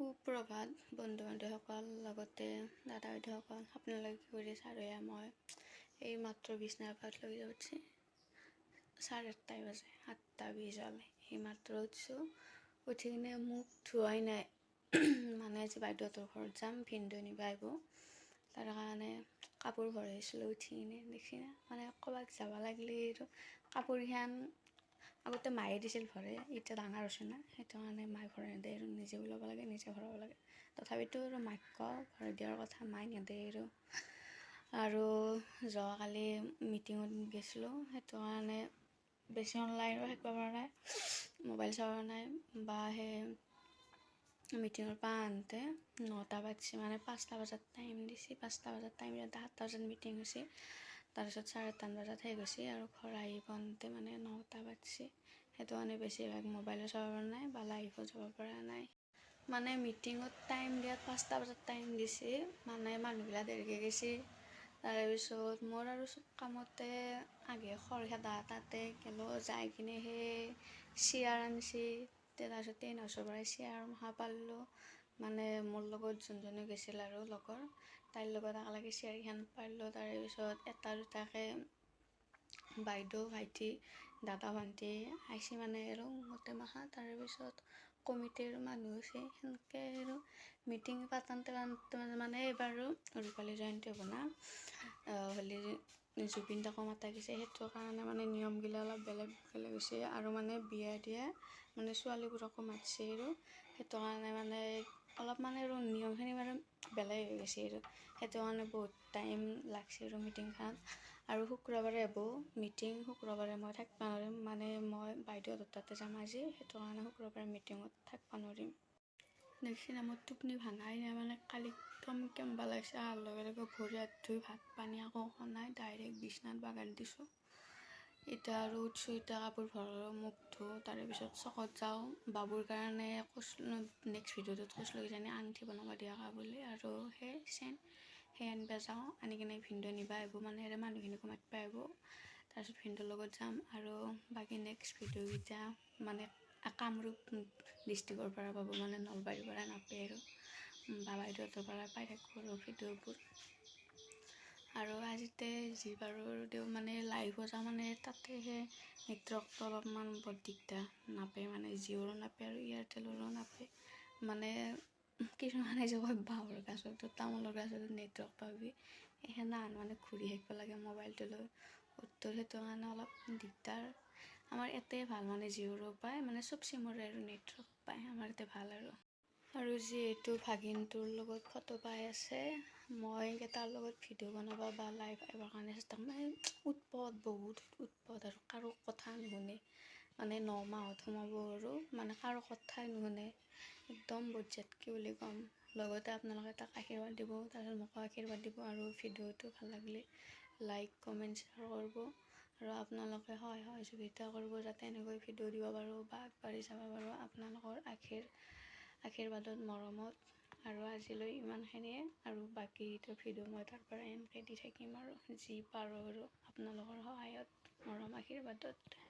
সুপ্ৰভাত বন্ধু-বান্ধৱীসকল, লগতে দাদা বাইদেউসকল, আপোনালোকে কি কৰি আছে? আৰু মই এই মাত্ৰ বিছনাৰ পাত লৈ উঠি 8:30 বাজে, 8:20 হ'লে এই মাত্ৰ উঠিছোঁ। উঠি কিনে মুখ ধোৱাই নাই মানে আজি বাইদেউহঁতৰ ঘৰত যাম, ভিনদেউ নিব আহিব, তাৰ কাৰণে কাপোৰ ভৰাইছিলোঁ। উঠি কিনে দেখি মানে ক'ৰবাত যাব লাগিলে আৰু কাপোৰখন আগতে মায়ে দিছিল ভৰাই, এতিয়া ডাঙৰ হৈছে না, সেইটো কাৰণে মায়ে ভৰাই নিদিয়ে আৰু নিজে ওলাব লাগে, নিজে ভৰাব লাগে। তথাপিতো আৰু মাক কওঁ ভৰাই দিয়াৰ কথা, মায়ে নিদিয়ে। আৰু যোৱাকালি মিটিঙত গৈছিলোঁ, সেইটো কাৰণে বেছি অনলাইন শিকিব পৰা নাই, মোবাইল চাব পৰা নাই, বা সেই মিটিঙৰ পৰা আহোঁতে 9টা বাজিছে, মানে 5টা বজাত টাইম দিছে, 5টা বজাত টাইম দিওঁতে 7টা বজাত মিটিং হৈছে, তাৰপিছত 8:30 বজাত শেষ হৈছে আৰু ঘৰ আহি পাওঁতে মানে 9টা বাজিছে। সেইটো কাৰণে বেছিভাগ মোবাইলো চাব পৰা নাই বা লাইভো যাব পৰা নাই। মানে মিটিঙত টাইম দিয়াত 5টা বজাত টাইম দিছে, মানে মানুহবিলাক দেৰিকৈ গৈছে। তাৰপিছত মোৰ আৰু চব কামতে আগে খৰখেদা, তাতে গ'লো, যাই কিনে সেই চেয়াৰ আনিছে, তাৰপিছত টেন হাউচৰ পৰাই চেয়াৰ মখা পাৰিলোঁ, মানে মোৰ লগত যোনজনে গৈছিল আৰু লগৰ, তাইৰ লগত একেলগে চেয়াৰকেইখন পাৰিলোঁ। তাৰপিছত এটা দুটাকৈ বাইদেউ, ভাইটি, দাদা, ভণ্টি আহিছে মানে আৰু গোটেই মাখা। তাৰপিছত কমিটিৰ মানুহ আছে, সেনেকৈ আৰু মিটিং পাতোঁতে মানে এইবাৰ আৰু ৰূপালী জয়ন্তী হ'ব না, হ'লে জুবিন দাকো মাতা গৈছে, সেইটো কাৰণে মানে নিয়মগিলা অলপ বেলেগ হৈছে। আৰু মানে বিয়া দিয়া মানে ছোৱালীবোৰকো মাতিছে আৰু সেইটো কাৰণে মানে অলপ মানে আৰু নিয়মখিনি মানে বেলেগ হৈ গৈছে আৰু সেইটো কাৰণে বহুত টাইম লাগছে আৰু মিটিংখন। আৰু শুক্ৰবাৰে হ'ব মিটিং, শুক্ৰবাৰে মই থাকিব নোৱাৰিম, মানে মই বাইদেউহঁতৰ তাতে যাম আজি, সেইটো কাৰণে শুক্ৰবাৰে মিটিঙত থাকিব নোৱাৰিম। দেখছি না মোৰ টোপনি ভাঙাই নাই, মানে কালি একদম কেম্বা লাগিছে, অহাৰ লগে লগে ভৰি হাত ধুই ভাত পানী একো খোৱা নাই, ডাইৰেক্ট বিছনাত বাগৰি দিছোঁ। এতিয়া আৰু উঠছোঁ, এতিয়া কাপোৰ ভৰালোঁ, মুখ ধুওঁ, তাৰেপিছত চকত যাওঁ, বাবুৰ কাৰণে নেক্সট ভিডিঅ'টোত কৈছিলোঁ কিজানি আঙঠি বনাব দিয়া বুলি, আৰু সেই আনিব যাওঁ, আনি কিনে ভিনদেউ নিব আহিব, মানে সেই মানুহখিনিকো মাতিব আহিব, তাৰপিছত ভিনদেউৰ লগত যাম। আৰু বাকী নেক্সট ভিডিঅ'কেইটা মানে কামৰূপ ডিষ্ট্ৰিক্টৰ পৰা পাব, মানে নলবাৰীৰ পৰা নাপায় আৰু, বা বাইদেউহঁতৰ পৰা পাই থাকিব আৰু ভিডিঅ'বোৰ। আৰু আজিতে যি পাৰোঁ দিওঁ, মানে লাইভো যাওঁ, মানে তাতে সেই নেটৱৰ্কটো অলপমান বৰ দিগদাৰ, নাপায় মানে, জিঅ'ৰো নাপায় আৰু এয়াৰটেলৰো নাপায়। মানে কিছুমানে যে কয় বাঁহৰ গাছতো তামোলৰ গাছতো নেটৱৰ্ক পাবি, সেইখান মানে ঘূৰি থাকিব লাগে মোবাইলটো লৈ উত্তৰ, সেইটো কাৰণে অলপ দিগদাৰ। আমাৰ ইয়াতে ভাল, মানে জিঅ'ৰো পায়, মানে চব চিমৰে আৰু নেটৱৰ্ক পায়, আমাৰ ইয়াতে ভাল। আৰু যিহেতু ভাগিনটোৰ লগত ফটো পাই আছে, মই তাৰ লগত ভিডিঅ' বনাব বা লাইভ আহিবৰ কাৰণে চেষ্টা কৰিম। মানে উৎপত, বহুত উৎপত, আৰু কাৰো কথা নুশুনে, মানে 9 মাহত সোমাব আৰু মানে কাৰো কথাই নুশুনে, একদম বজ্জাতকি বুলি ক'ম। লগতে আপোনালোকে তাক আশীৰ্বাদ দিব, তাৰপিছত মোকো আশীৰ্বাদ দিব, আৰু ভিডিঅ'টো ভাল লাগিলে লাইক, কমেণ্ট, শ্বেয়াৰ কৰিব, আৰু আপোনালোকে সহযোগিতা কৰিব যাতে এনেকৈ ভিডিঅ' দিব পাৰোঁ বা আগবাঢ়ি যাব পাৰোঁ আপোনালোকৰ আশীৰ্বাদত, মৰমত। আৰু আজিলৈ ইমানখিনিয়ে, আৰু বাকীটো ভিডিঅ' মই তাৰ পৰা এনেকৈ দি থাকিম আৰু যি পাৰোঁ আৰু আপোনালোকৰ সহায়ত, মৰম, আশীৰ্বাদত।